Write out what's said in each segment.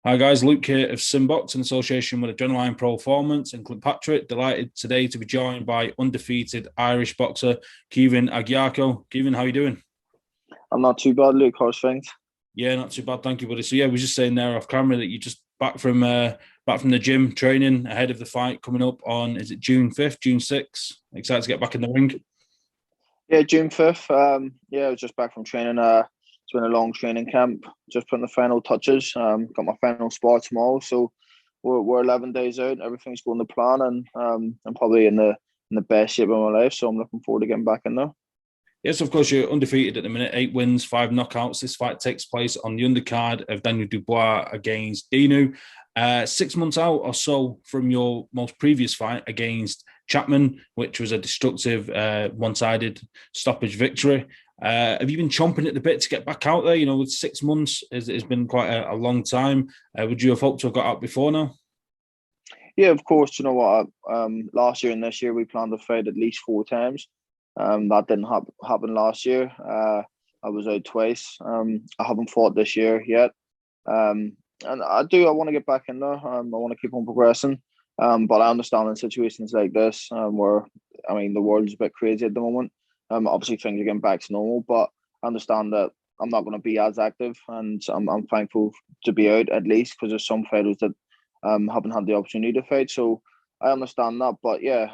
Hi guys, Luke here of SimBoxx in association with Adrenaline Performance and Club Patrick. Delighted today to be joined by undefeated Irish boxer Caoimhin Agyarko. Caoimhin, how are you doing? I'm not too bad, Luke. How's things? Yeah, not too bad, thank you, buddy. So yeah, we were just saying there off camera that you just back from the gym training ahead of the fight coming up on, is it June 5th, June 6th? Excited to get back in the ring. Yeah, June 5th. I was just back from training. It's been a long training camp. Just putting the final touches. Got my final spot tomorrow, so we're 11 days out. Everything's going to plan, and I'm probably in the best shape of my life. So I'm looking forward to getting back in there. Yes, of course, you're undefeated at the minute, 8 wins, 5 knockouts. This fight takes place on the undercard of Daniel Dubois against Dinu. 6 months out or so from your most previous fight against Chapman, which was a destructive, one-sided stoppage victory. Have you been chomping at the bit to get back out there? You know, with 6 months, it's been quite a long time. Would you have hoped to have got out before now? Yeah, of course. You know what? Last year and this year we planned to fight at least 4 times. That didn't happen last year. I was out twice. I haven't fought this year yet. And I want to get back in there. I want to keep on progressing. But I understand in situations like this, where the world's a bit crazy at the moment. Obviously things are getting back to normal, but I understand that I'm not going to be as active, and I'm thankful to be out at least because there's some fighters that haven't had the opportunity to fight. So I understand that, but yeah,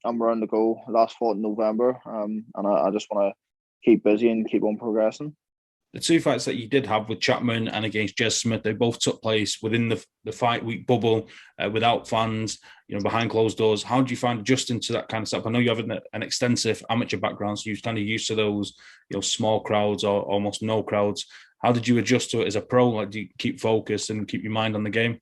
I'm around to go. Last fought in November, and I just want to keep busy and keep on progressing. The two fights that you did have with Chapman and against Jez Smith, they both took place within the fight week bubble, without fans, behind closed doors. How do you find adjusting to that kind of stuff? I know you have an extensive amateur background, so you're kind of used to those, small crowds or almost no crowds. How did you adjust to it as a pro? Like, do you keep focused and keep your mind on the game?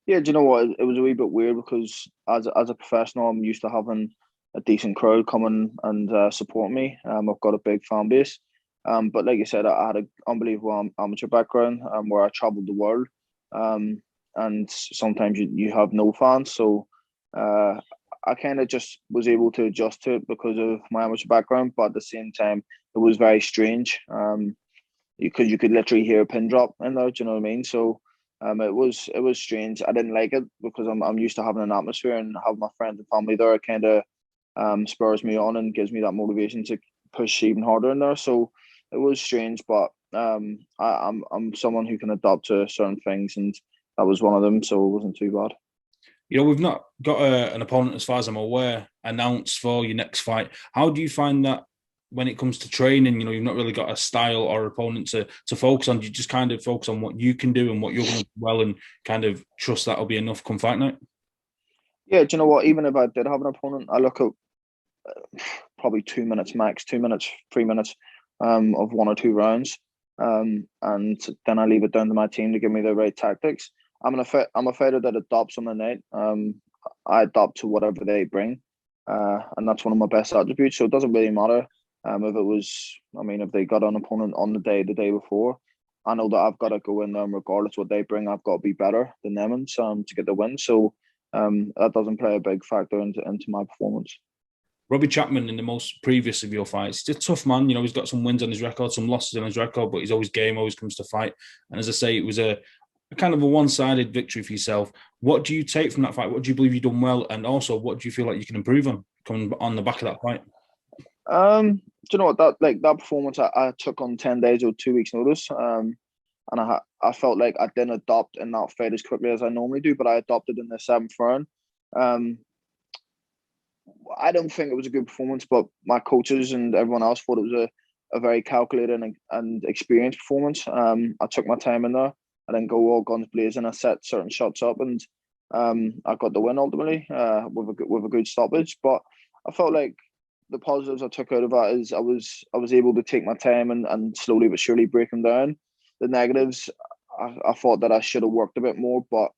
Yeah, do you know what? It was a wee bit weird because as a professional, I'm used to having a decent crowd coming and support me. I've got a big fan base. But like you said, I had an unbelievable amateur background where I traveled the world. And sometimes you have no fans. So I kind of just was able to adjust to it because of my amateur background. But at the same time, it was very strange. You could literally hear a pin drop in there. Do you know what I mean? So it was strange. I didn't like it because I'm used to having an atmosphere and having my friends and family there. It kind of spurs me on and gives me that motivation to push even harder in there. So it was strange, but I'm someone who can adapt to certain things, and that was one of them. So it wasn't too bad. We've not got an opponent, as far as I'm aware, announced for your next fight. How do you find that when it comes to training? You've not really got a style or opponent to focus on. You just kind of focus on what you can do and what you're going to do well, and kind of trust that'll be enough come fight night. Yeah, do you know what? Even if I did have an opponent, I look at probably 2 minutes max, 2 minutes, 3 minutes of one or two rounds, and then I leave it down to my team to give me the right tactics. I'm a fighter that adopts on the night. I adopt to whatever they bring, and that's one of my best attributes. So it doesn't really matter if it was, if they got an opponent on the day before. I know that I've got to go in there, and regardless what they bring, I've got to be better than them and to get the win. So that doesn't play a big factor into my performance. Robbie Chapman, in the most previous of your fights, he's a tough man. He's got some wins on his record, some losses on his record, but he's always game, always comes to fight. And as I say, it was a kind of a one-sided victory for yourself. What do you take from that fight? What do you believe you've done well? And also, what do you feel like you can improve on coming on the back of that fight? Do you know what, that performance I took on 10 days or 2 weeks notice. And I felt like I didn't adopt in that fight as quickly as I normally do, but I adopted in the seventh round. Um, I don't think it was a good performance, but my coaches and everyone else thought it was a very calculated and experienced performance. I took my time in there. I didn't go all guns blazing. I set certain shots up, and I got the win ultimately with a good stoppage. But I felt like the positives I took out of that is I was able to take my time and slowly but surely break them down. The negatives, I thought that I should have worked a bit more, but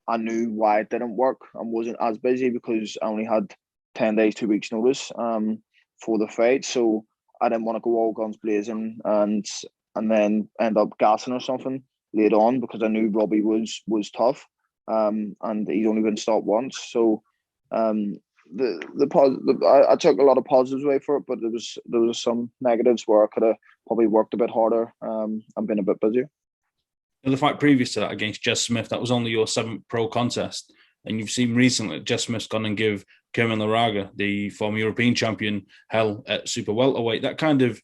I knew why it didn't work and wasn't as busy because I only had 10 days, 2 weeks notice for the fight. So I didn't want to go all guns blazing and then end up gassing or something later on because I knew Robbie was tough, and he's only been stopped once. So I took a lot of positives away for it, but there was some negatives where I could have probably worked a bit harder and been a bit busier. The fight previous to that against Jez Smith, that was only your 7th pro contest. And you've seen recently Jez Smith's gone and give Caoimhin Agyarko, the former European champion, hell at super welterweight. That kind of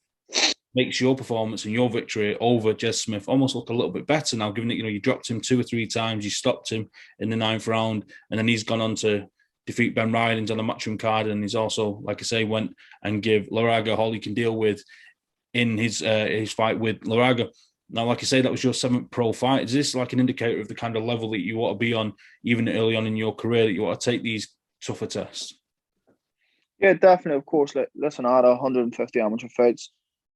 makes your performance and your victory over Jez Smith almost look a little bit better now, given that, you dropped him 2 or 3 times, you stopped him in the 9th round, and then he's gone on to defeat Ben Rylins on the matchroom card, and he's also, like I say, went and give Agyarko all he can deal with in his fight with Agyarko. Now, like I say, that was your 7th pro fight. Is this like an indicator of the kind of level that you want to be on, even early on in your career, that you want to take these tougher tests? Yeah, definitely. Of course, listen, I had 150 amateur fights,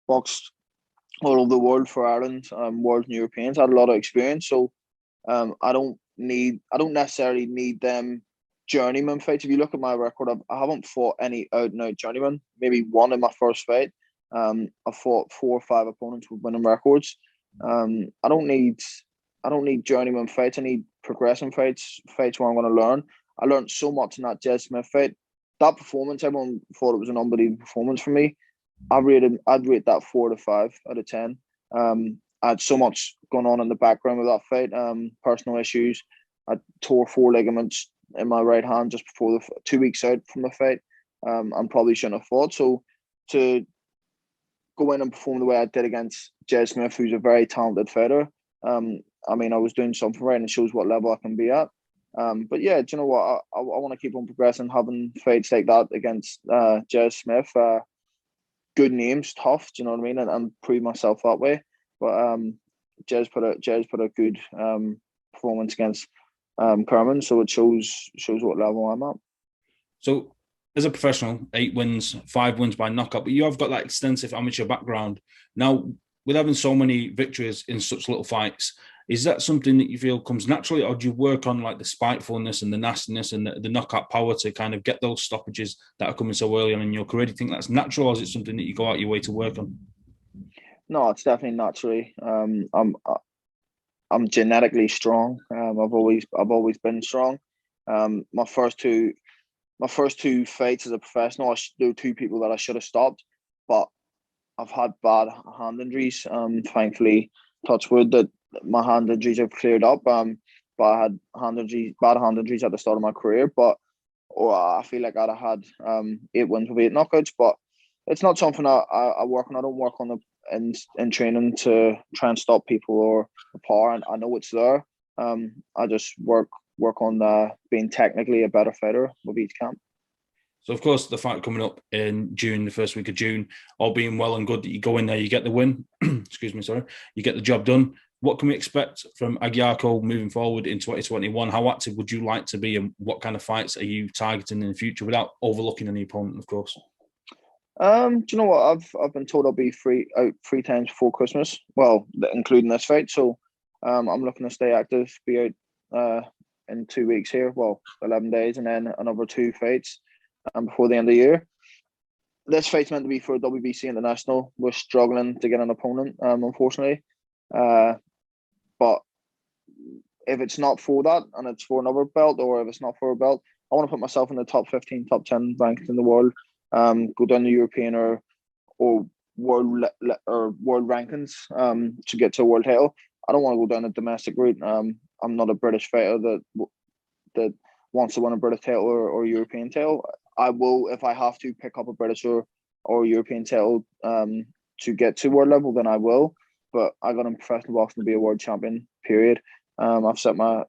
boxed all over the world for Ireland, world and Europeans. I had a lot of experience, so I don't necessarily need them journeyman fights. If you look at my record, I haven't fought any out and out journeyman. Maybe one in my first fight. I fought 4 or 5 opponents with winning records. I don't need journeyman fights. I need progression fights where I'm going to learn. I learned so much in that Jez Smith fight. That performance, everyone thought it was an unbelievable performance for me. I'd rate that 4 to 5 out of 10. I had so much going on in the background with that fight. Personal issues. I tore 4 ligaments in my right hand just before 2 weeks out from the fight. And probably shouldn't have fought. So to go in and perform the way I did against Jez Smith, who's a very talented fighter, I was doing something right, and it shows what level I can be at. But yeah, do you know what? I want to keep on progressing, having fights like that against Jez Smith. Good names, tough. Do you know what I mean? And prove myself that way. But Jez put a good performance against Caoimhin, so it shows what level I'm at. So, as a professional, 8 wins, 5 wins by knockout, but you have got that extensive amateur background. Now, with having so many victories in such little fights, is that something that you feel comes naturally, or do you work on like the spitefulness and the nastiness and the knockout power to kind of get those stoppages that are coming so early on in your career? Do you think that's natural, or is it something that you go out your way to work on? No, it's definitely naturally. I'm genetically strong. I've always been strong. My first two fights as a professional, there were 2 people that I should have stopped, but I've had bad hand injuries. Thankfully, touch wood, that my hand injuries have cleared up. But I had bad hand injuries at the start of my career. But I feel like I'd have had 8 wins with 8 knockouts. But it's not something I work on. I don't work on in training to try and stop people or the power. And I know it's there. I just work on being technically a better fighter with each camp. So, of course, the fight coming up in June, the first week of June, all being well and good that you go in there, you get the win. Excuse me, sorry. You get the job done. What can we expect from Agyarko moving forward in 2021? How active would you like to be, and what kind of fights are you targeting in the future without overlooking any opponent, of course? Do you know what? I've been told I'll be out 3 times before Christmas. Well, including this fight. So I'm looking to stay active, be out in 2 weeks here. Well, 11 days, and then another 2 fights before the end of the year. This fight's meant to be for WBC International. We're struggling to get an opponent, unfortunately. But if it's not for that and it's for another belt, or if it's not for a belt, I want to put myself in the top 15, top 10 ranked in the world. Go down the European or world rankings to get to a world title. I don't want to go down the domestic route. I'm not a British fighter that wants to win a British title or European title. I will, if I have to, pick up a British or European title to get to world level, then I will. But I got in professional boxing to be a world champion, period. I've set my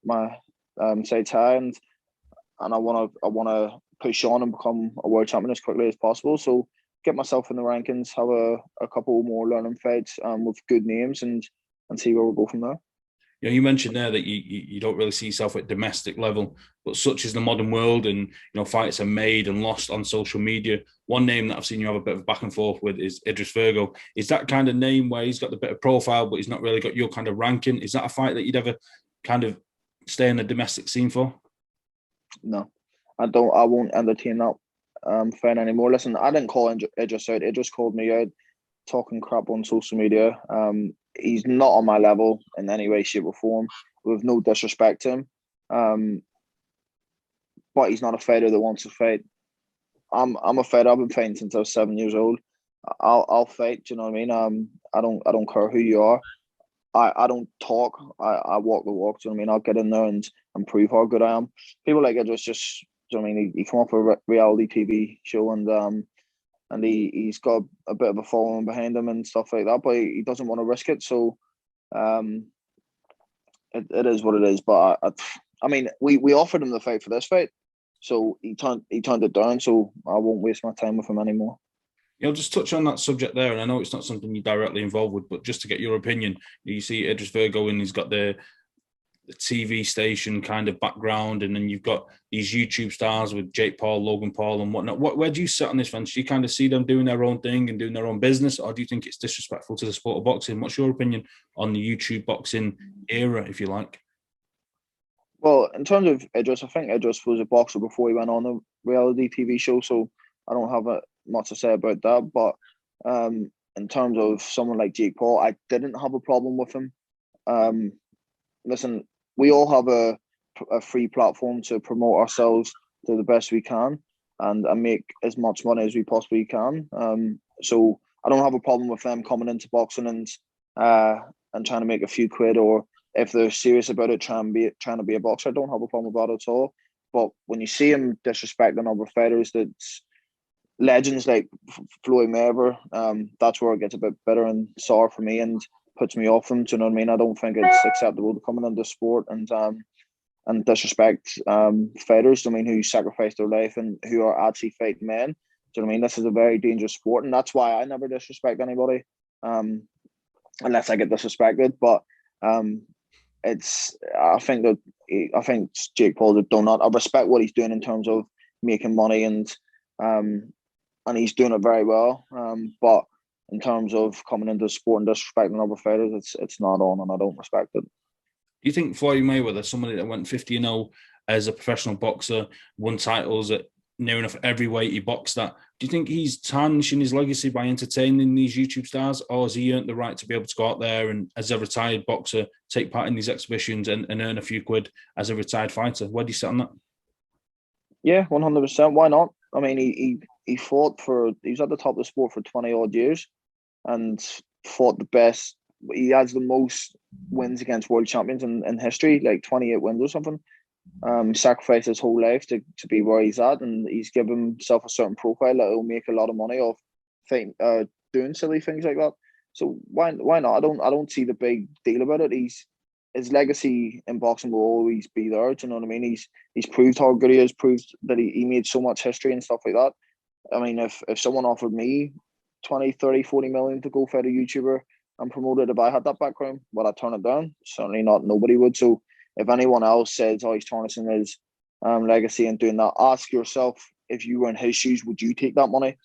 sights high, and I want to push on and become a world champion as quickly as possible. So get myself in the rankings, have a couple more learning fights with good names, and see where we'll go from there. You mentioned there that you don't really see yourself at domestic level, but such is the modern world, and fights are made and lost on social media. One name that I've seen you have a bit of back and forth with is Idris Virgo. Is that kind of name where he's got the bit of profile, but he's not really got your kind of ranking? Is that a fight that you'd ever kind of stay in the domestic scene for? No, I don't. I won't entertain that fight anymore. Listen, I didn't call Idris out. Idris called me out, talking crap on social media. He's not on my level in any way, shape, or form, with no disrespect to him. But he's not a fighter that wants to fight. I'm a fighter. I've been fighting since I was 7 years old. I'll fight. Do you know what I mean? I don't care who you are. I don't talk. I walk the walk. Do you know what I mean? I'll get in there and prove how good I am. People like Idris just, do you know what I mean? He come off a reality TV show and he's got a bit of a following behind him and stuff like that, but he doesn't want to risk it. So it is what it is. But I mean, we offered him the fight for this fight, so he turned it down. So I won't waste my time with him anymore. Just touch on that subject there, and I know it's not something you're directly involved with, but just to get your opinion, you see Idris Virgo and he's got the TV station kind of background, and then you've got these YouTube stars with Jake Paul, Logan Paul, and whatnot. Where do you sit on this fence? Do you kind of see them doing their own thing and doing their own business, or do you think it's disrespectful to the sport of boxing? What's your opinion on the YouTube boxing era, if you like? Well, in terms of Idris, I think Idris was a boxer before he went on the reality TV show, so I don't have much to say about that. But in terms of someone like Jake Paul, I didn't have a problem with him. Listen, we all have a free platform to promote ourselves to the best we can and make as much money as we possibly can. So I don't have a problem with them coming into boxing and trying to make a few quid, or if they're serious about it, trying to be a boxer. I don't have a problem with that at all. But when you see him disrespecting other fighters, that's legends like Floyd Mayweather, that's where it gets a bit bitter and sour for me and puts me off them. Do you know what I mean? I don't think it's acceptable to come into sport and disrespect fighters, I mean, who sacrifice their life and who are actually fighting men. Do you know what I mean? This is a very dangerous sport, and that's why I never disrespect anybody, unless I get disrespected. But I think Jake Paul has done that. I respect what he's doing in terms of making money, and he's doing it very well. But in terms of coming into the sport and disrespecting other fighters, it's not on, and I don't respect it. Do you think Floyd Mayweather, somebody that went 50-0 as a professional boxer, won titles at near enough every weight he boxed at, do you think he's tarnishing his legacy by entertaining these YouTube stars, or has he earned the right to be able to go out there and, as a retired boxer, take part in these exhibitions and earn a few quid as a retired fighter? Where do you sit on that? Yeah, 100%. Why not? I mean, he fought he was at the top of the sport for 20 odd years and fought the best. He has the most wins against world champions in history, like 28 wins or something. Sacrificed his whole life to be where he's at, and he's given himself a certain profile that will make a lot of money off doing silly things like that. So why not? I don't see the big deal about it. His legacy in boxing will always be there. Do you know what I mean? He's proved how good he is, proved that he made so much history and stuff like that. I mean, if someone offered me 20, 30, 40 million to go fight a YouTuber and promote it, if I had that background, would I turn it down? Certainly not. Nobody would. So if anyone else says, oh, he's tarnishing his legacy and doing that, ask yourself, if you were in his shoes, would you take that money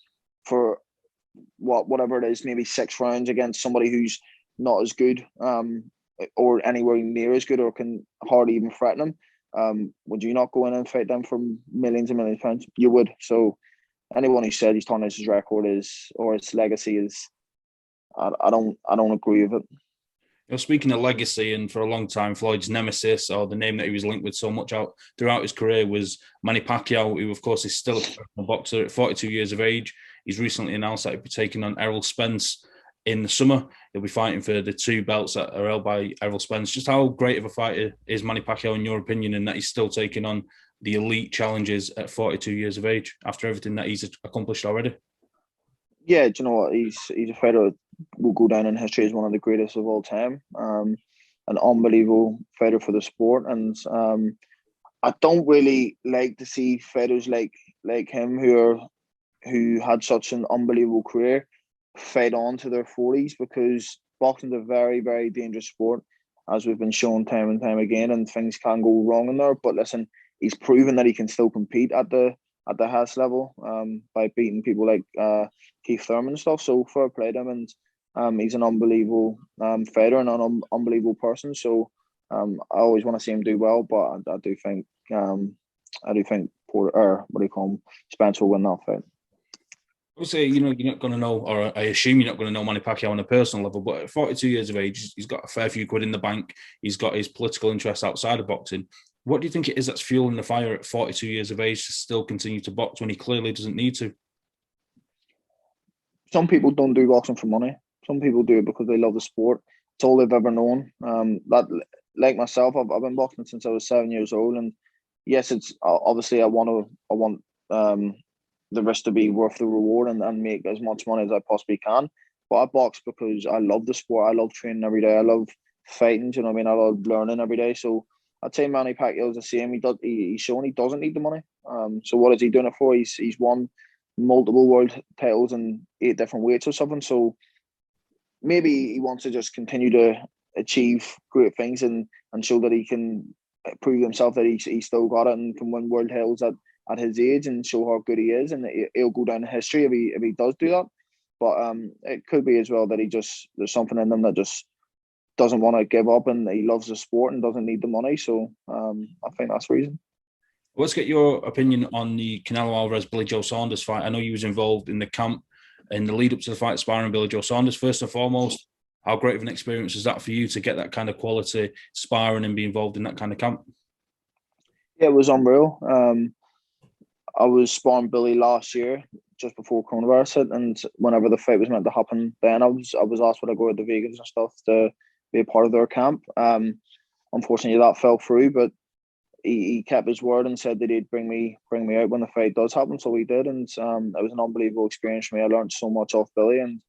for whatever it is, maybe 6 rounds against somebody who's not as good or anywhere near as good or can hardly even threaten him? Would you not go in and fight them for millions and millions of pounds? You would. So anyone who said he's tarnished his record or his legacy is, I don't agree with it. Speaking of legacy, and for a long time, Floyd's nemesis, or the name that he was linked with so much out throughout his career, was Manny Pacquiao, who, of course, is still a professional boxer at 42 years of age. He's recently announced that he'll be taking on Errol Spence in the summer. He'll be fighting for the 2 belts that are held by Errol Spence. Just how great of a fighter is Manny Pacquiao, in your opinion, and that he's still taking on the elite challenges at 42 years of age after everything that he's accomplished already? Yeah, do you know what? He's a fighter that will go down in history as one of the greatest of all time. An unbelievable fighter for the sport, and I don't really like to see fighters like him who had such an unbelievable career fight on to their 40s, because boxing's a very, very dangerous sport, as we've been shown time and time again, and things can go wrong in there. But listen, he's proven that he can still compete at the highest level by beating people like Keith Thurman and stuff. So fair play to him, and he's an unbelievable fighter and an unbelievable person. So I always want to see him do well, but I do think Porter, or what do you call him, Spence will win that fight. Obviously, you're not going to know, or I assume you're not going to know Manny Pacquiao on a personal level, but at 42 years of age, he's got a fair few quid in the bank. He's got his political interests outside of boxing. What do you think it is that's fueling the fire at 42 years of age to still continue to box when he clearly doesn't need to? Some people don't do boxing for money. Some people do it because they love the sport. it's all they've ever known. That, like myself, I've been boxing since I was 7 years old, and yes, it's obviously I want the risk to be worth the reward and make as much money as I possibly can. But I box because I love the sport. I love training every day. I love fighting. Do you know what I mean? I love learning every day. So I'd say Manny Pacquiao is the same. He's shown he doesn't need the money. So what is he doing it for? He's won multiple world titles in 8 different weights or something. So maybe he wants to just continue to achieve great things and show that he can prove himself that he's still got it and can win world titles at his age and show how good he is, and he'll go down in history if he does do that. But it could be as well that there's something in him that just doesn't want to give up, and he loves the sport and doesn't need the money. So I think that's the reason. Let's get your opinion on the Canelo Alvarez Billy Joe Saunders fight. I know you was involved in the camp in the lead up to the fight, sparring Billy Joe Saunders. First and foremost, how great of an experience is that for you to get that kind of quality sparring and be involved in that kind of camp? Yeah, it was unreal. I was sparring Billy last year, just before coronavirus hit, and whenever the fight was meant to happen, then I was asked would I go to the Vegas and stuff to be a part of their camp. Unfortunately, that fell through, but he kept his word and said that he'd bring me out when the fight does happen. So he did, and it was an unbelievable experience for me. I learned so much off Billy, and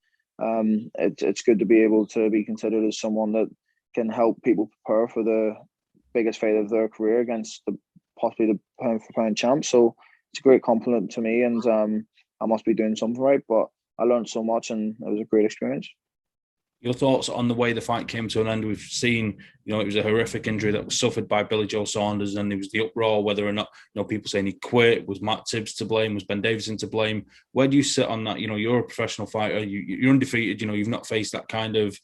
it's good to be able to be considered as someone that can help people prepare for the biggest fight of their career against possibly the pound for pound champ. So it's a great compliment to me, and I must be doing something right. But I learned so much, and it was a great experience. Your thoughts on the way the fight came to an end? We've seen, it was a horrific injury that was suffered by Billy Joe Saunders, and there was the uproar whether or not, people saying he quit. Was Matt Tibbs to blame? Was Ben Davison to blame? Where do you sit on that? You're a professional fighter. You're undefeated. You've not faced that kind of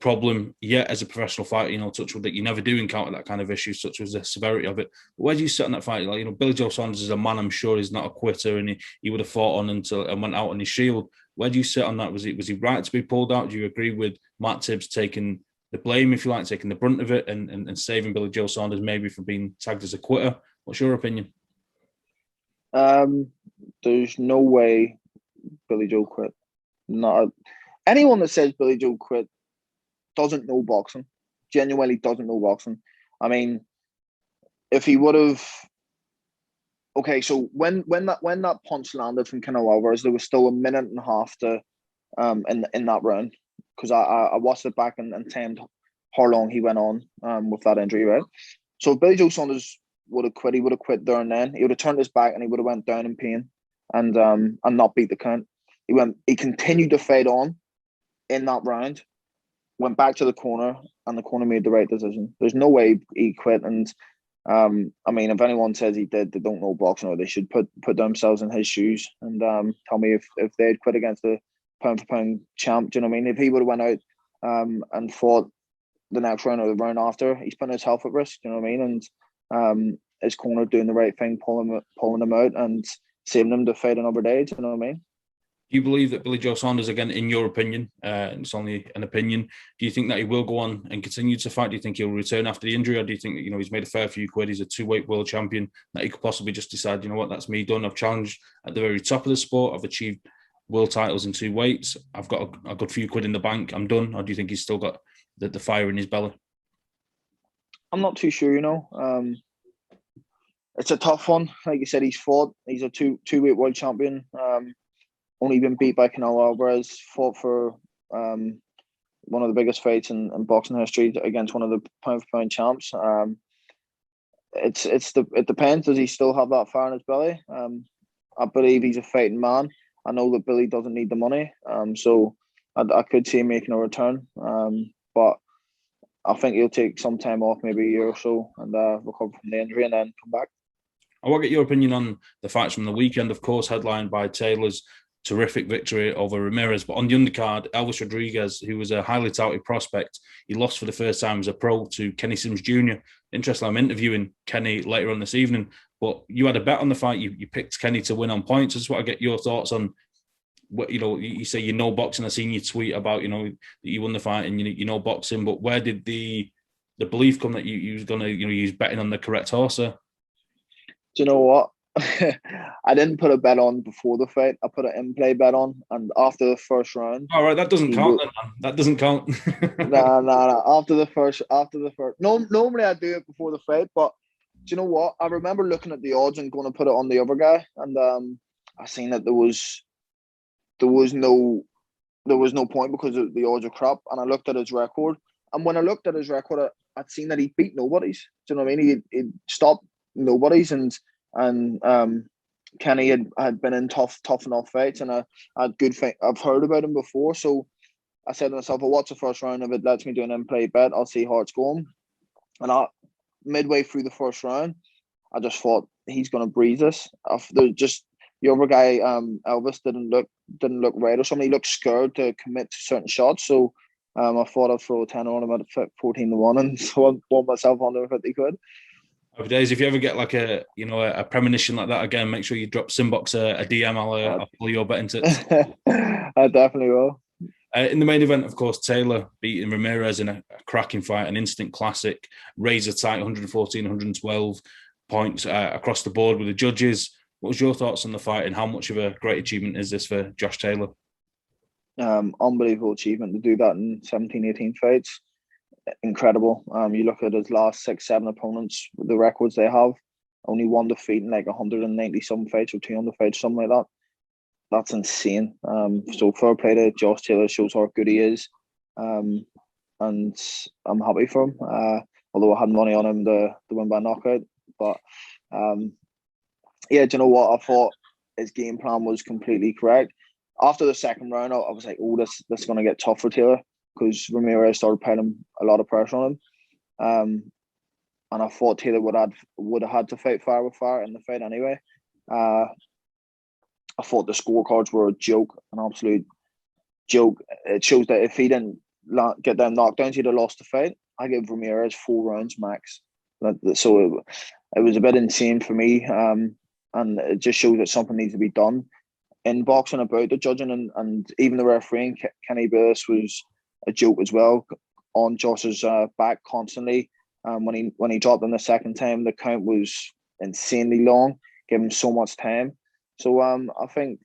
problem yet as a professional fighter. Touch wood that you never do encounter that kind of issue, such as the severity of it. But where do you sit on that fight? Billy Joe Saunders is a man. I'm sure he's not a quitter, and he would have fought on until and went out on his shield. Where do you sit on that? Was he right to be pulled out? Do you agree with Matt Tibbs taking the blame, if you like, taking the brunt of it and saving Billy Joe Saunders maybe from being tagged as a quitter? What's your opinion? There's no way Billy Joe quit. Anyone that says Billy Joe quit doesn't know boxing. Genuinely doesn't know boxing. I mean, if he would have. Okay, so when that punch landed from Canelo Alvarez, there was still a minute and a half to in that round, because I watched it back and timed how long he went on with that injury, right? So if Billy Joe Saunders would have quit, he would have quit there and then. He would have turned his back and he would have went down in pain and not beat the count. He continued to fight on in that round, went back to the corner, and the corner made the right decision. There's no way he quit. And I mean, if anyone says he did, they don't know boxing, or they should put themselves in his shoes and tell me if they'd quit against the pound for pound champ. Do you know what I mean? If he would have went out and fought the next round or the round after, he's putting his health at risk. Do you know what I mean? And his corner doing the right thing, pulling him out and saving him to fight another day. Do you know what I mean? Do you believe that Billy Joe Saunders, again, in your opinion, it's only an opinion, do you think that he will go on and continue to fight? Do you think he'll return after the injury? Or do you think that, he's made a fair few quid, he's a 2-weight world champion, that he could possibly just decide, that's me done. I've challenged at the very top of the sport. I've achieved world titles in 2 weights. I've got a good few quid in the bank. I'm done. Or do you think he's still got the fire in his belly? I'm not too sure, It's a tough one. Like you said, he's a 2-weight world champion. Only been beat by Canelo Alvarez, fought for one of the biggest fights in boxing history against one of the pound for pound champs. It depends. Does he still have that fire in his belly? I believe he's a fighting man. I know that Billy doesn't need the money, so I could see him making a return. But I think he'll take some time off, maybe a year or so, and recover from the injury and then come back. I want to get your opinion on the fights from the weekend, of course, headlined by Taylor's terrific victory over Ramirez. But on the undercard, Elvis Rodriguez, who was a highly touted prospect, he lost for the first time as a pro to Kenny Sims Jr. Interestingly, I'm interviewing Kenny later on this evening, but you had a bet on the fight. You picked Kenny to win on points. I just want to get your thoughts on what, you say you know boxing. I've seen you tweet about, that you won the fight and you know boxing, but where did the belief come that you was going to, use betting on the correct horse, sir? Do you know what? I didn't put a bet on before the fight. I put an in-play bet on, and after the first round, All right, that doesn't count then, man. That doesn't count. nah. After the first, no. Normally I do it before the fight, but do you know what? I remember looking at the odds and going to put it on the other guy, and I seen that there was no point because the odds are crap. And I looked at his record, and when I looked at his record, I'd seen that he beat nobodies. Do you know what I mean? He stopped nobodies, and Kenny had been in tough enough fights, and I had good fight. I've heard about him before, so I said to myself, "Well, what's the first round? If it lets me do an in-play bet, I'll see how it's going." And midway through the first round, I just thought he's going to breeze this. The other guy, Elvis, didn't look right or something. He looked scared to commit to certain shots. So I thought I'd throw a 10 on him at 14-1, and so I won myself £150. Happy days. If you ever get like a premonition like that again, make sure you drop SimBoxx a DM. I'll pull your betting tips. I definitely will. In the main event, of course, Taylor beating Ramirez in a cracking fight, an instant classic, razor tight, 114, 112 points across the board with the judges. What was your thoughts on the fight, and how much of a great achievement is this for Josh Taylor? Unbelievable achievement to do that in 17, 18 fights. Incredible. You look at his last 6, 7 opponents, the records they have, only one defeat in like 190 some fights or 200 fights, something like that. That's insane. So fair play to Josh Taylor, shows how good he is. And I'm happy for him. Although I had money on him to win by knockout. But yeah, do you know what? I thought his game plan was completely correct. After the second round, I was like, oh, this is going to get tough for Taylor, because Ramirez started putting a lot of pressure on him. And I thought Taylor would have had to fight fire with fire in the fight anyway. I thought the scorecards were a joke, an absolute joke. It shows that if he didn't get them knockdowns, he'd have lost the fight. I give Ramirez 4 rounds max. So it was a bit insane for me. And it just shows that something needs to be done in boxing about the judging, and even the refereeing. Kenny Billis was a joke as well, on Josh's back constantly. When he dropped him the second time, the count was insanely long, gave him so much time. So I think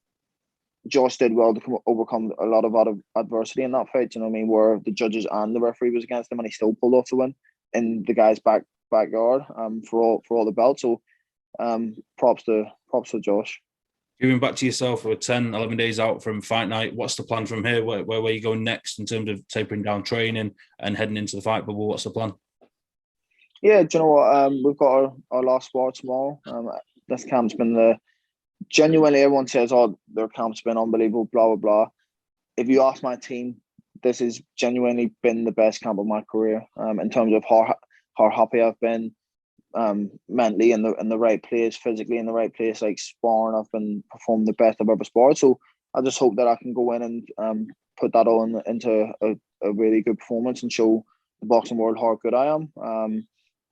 Josh did well to overcome a lot of adversity in that fight. You know what I mean? Where the judges and the referee was against him, and he still pulled off the win in the guy's backyard for all the belts. So props to Josh. Giving back to yourself, we're 10, 11 days out from fight night. What's the plan from here? Where are you going next in terms of tapering down training and heading into the fight bubble? What's the plan? Yeah, do you know what? We've got our last spar tomorrow. This camp's been genuinely, everyone says, oh, their camp's been unbelievable, blah, blah, blah. If you ask my team, this has genuinely been the best camp of my career, in terms of how happy I've been, mentally in the right place, physically in the right place, like sparring. I've been performing the best I've ever sparred. So I just hope that I can go in and put that on into a really good performance and show the boxing world how good I am.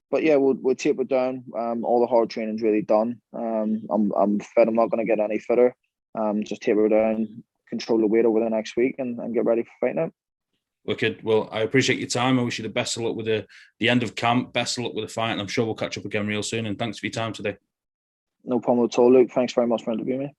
But yeah, we'll taper down. All the hard training's really done. I'm fit. I'm not going to get any fitter. Just taper down, control the weight over the next week, and get ready for fight night. Wicked. Well, I appreciate your time. I wish you the best of luck with the end of camp. Best of luck with the fight, and I'm sure we'll catch up again real soon. And thanks for your time today. No problem at all, Luke. Thanks very much for interviewing me.